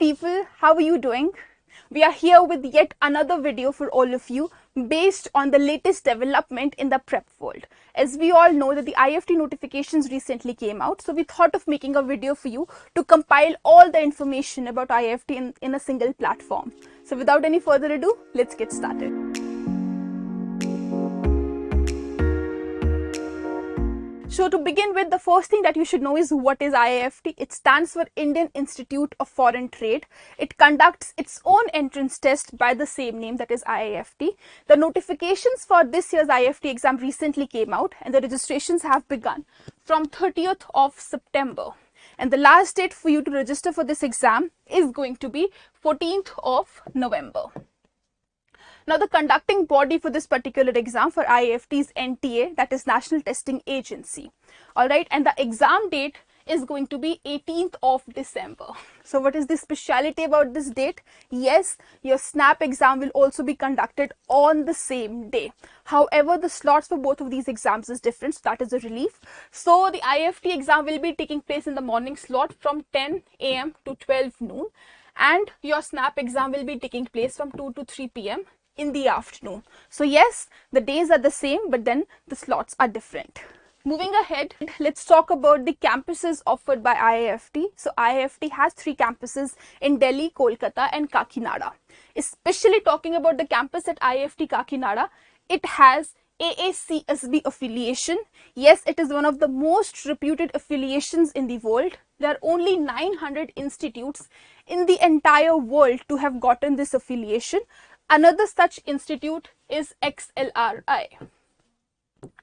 people, how are you doing? We are here with yet another video for all of you based on the latest development in the prep world. As we all know that the IIFT notifications recently came out, so we thought of making a video for you to compile all the information about IIFT in a single platform. So without any further ado, let's get started. So to begin with, the first thing that you should know is what is IIFT. It stands for Indian Institute of Foreign Trade. It conducts its own entrance test by the same name, that is IIFT. The notifications for this year's IIFT exam recently came out and the registrations have begun from 30th of September. And the last date for you to register for this exam is going to be 14th of November. Now, the conducting body for this particular exam for IIFT is NTA, that is National Testing Agency. Alright, and the exam date is going to be 18th of December. So, what is the speciality about this date? Yes, your SNAP exam will also be conducted on the same day. However, the slots for both of these exams is different, so that is a relief. So, the IIFT exam will be taking place in the morning slot from 10 AM to 12 noon, and your SNAP exam will be taking place from 2 to 3 PM. in the afternoon. So yes, the days are the same, but then the slots are different. Moving ahead, let's talk about the campuses offered by IIFT. So IIFT has 3 campuses in Delhi, Kolkata and Kakinada. Especially talking about the campus at IIFT Kakinada, it has AACSB affiliation. Yes, it is one of the most reputed affiliations in the world. There are only 900 institutes in the entire world to have gotten this affiliation. Another such institute is XLRI.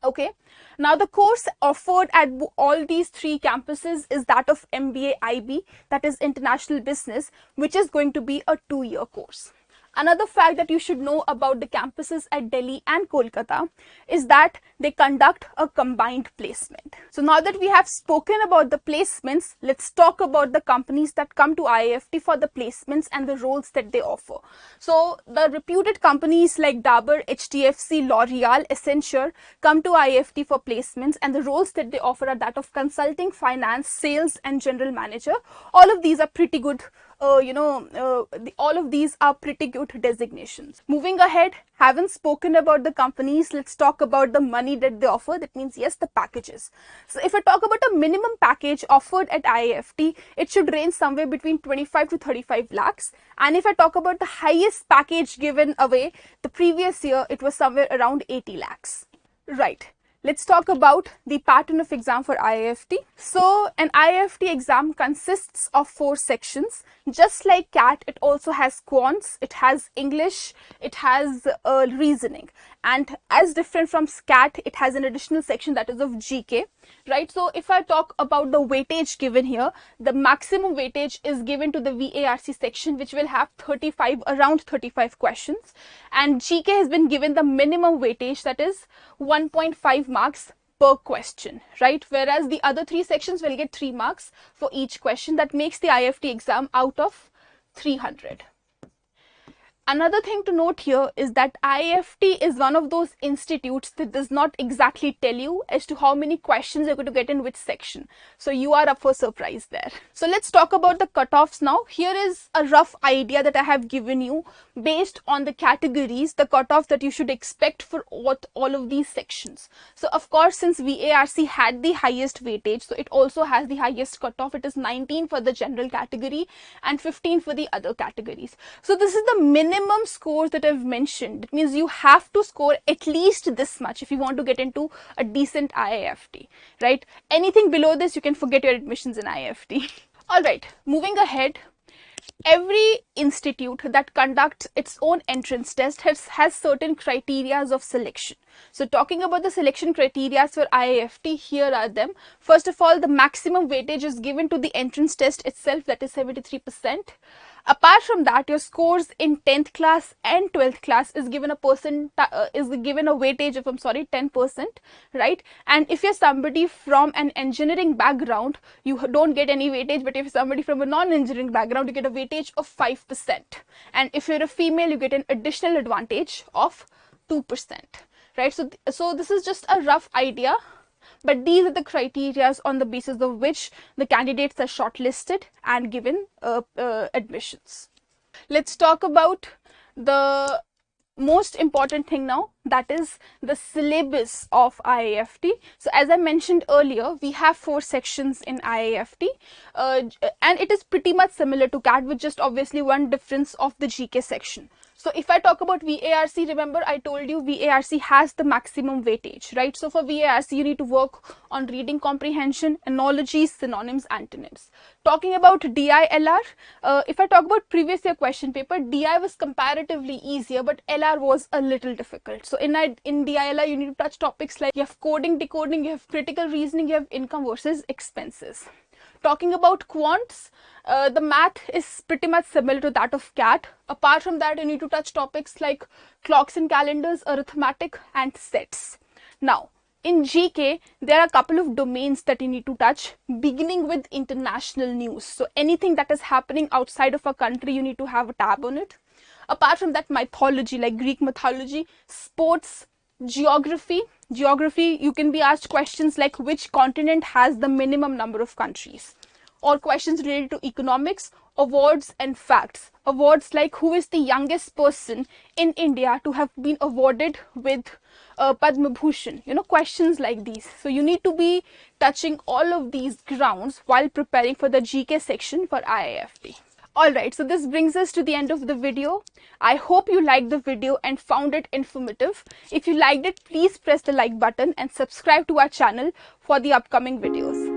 Okay, now the course offered at all these 3 campuses is that of MBA IB, that is International Business, which is going to be a 2-year course. Another fact that you should know about the campuses at Delhi and Kolkata is that they conduct a combined placement. So now that we have spoken about the placements, let's talk about the companies that come to IIFT for the placements and the roles that they offer. So the reputed companies like Dabur, HDFC, L'Oreal, Accenture come to IIFT for placements, and the roles that they offer are that of consulting, finance, sales and general manager. All of these are pretty good all of these are pretty good designations. Moving ahead, haven't spoken about the companies, let's talk about the money that they offer. That means, yes, the packages. So if I talk about a minimum package offered at IIFT, it should range somewhere between 25 to 35 lakhs. And if I talk about the highest package given away, the previous year, it was somewhere around 80 lakhs. Right. Let's talk about the pattern of exam for IIFT. So an IIFT exam consists of 4 sections. Just like CAT, it also has quants, it has English, it has reasoning. And as different from SCAT, it has an additional section that is of GK, right? So if I talk about the weightage given here, the maximum weightage is given to the VARC section, which will have around 35 questions. And GK has been given the minimum weightage, that is 1.5 marks per question, right? Whereas the other 3 sections will get 3 marks for each question. That makes the IIFT exam out of 300. Another thing to note here is that IIFT is one of those institutes that does not exactly tell you as to how many questions you're going to get in which section. So you are up for surprise there. So let's talk about the cutoffs now. Here is a rough idea that I have given you based on the categories, the cutoff that you should expect for all of these sections. So of course, since VARC had the highest weightage, so it also has the highest cutoff. It is 19 for the general category and 15 for the other categories. So this is the minimum scores that I've mentioned. It means you have to score at least this much if you want to get into a decent IIFT, right? Anything below this, you can forget your admissions in IIFT. All right, moving ahead. Every institute that conducts its own entrance test has certain criteria of selection. So talking about the selection criteria for IIFT, here are them. First of all, the maximum weightage is given to the entrance test itself, that is 73%. Apart from that, your scores in 10th class and 12th class is given a weightage of 10%, right? And if you're somebody from an engineering background, you don't get any weightage, but if you're somebody from a non-engineering background, you get a weightage of 5%. And if you're a female, you get an additional advantage of 2%, right? So this is just a rough idea, But these are the criteria on the basis of which the candidates are shortlisted and given admissions. Let's talk about the most important thing now, that is the syllabus of IIFT. So as I mentioned earlier, we have 4 sections in IIFT, and it is pretty much similar to CAT, with just obviously one difference of the GK section. So if I talk about VARC, remember I told you VARC has the maximum weightage, right? So for VARC, you need to work on reading comprehension, analogies, synonyms, antonyms. Talking about DILR, if I talk about previous year question paper, DI was comparatively easier, but LR was a little difficult. So in DILR, you need to touch topics like you have coding, decoding, you have critical reasoning, you have income versus expenses. Talking about quants, the math is pretty much similar to that of CAT. Apart from that, you need to touch topics like clocks and calendars, arithmetic, and sets. Now, in GK, there are a couple of domains that you need to touch, beginning with international news. So anything that is happening outside of a country, you need to have a tab on it. Apart from that, mythology, like Greek mythology, sports, geography, you can be asked questions like which continent has the minimum number of countries, or questions related to economics, awards and facts. Awards like who is the youngest person in India to have been awarded with Padma Bhushan, questions like these. So you need to be touching all of these grounds while preparing for the GK section for IIFT. Alright, so this brings us to the end of the video. I hope you liked the video and found it informative. If you liked it, please press the like button and subscribe to our channel for the upcoming videos.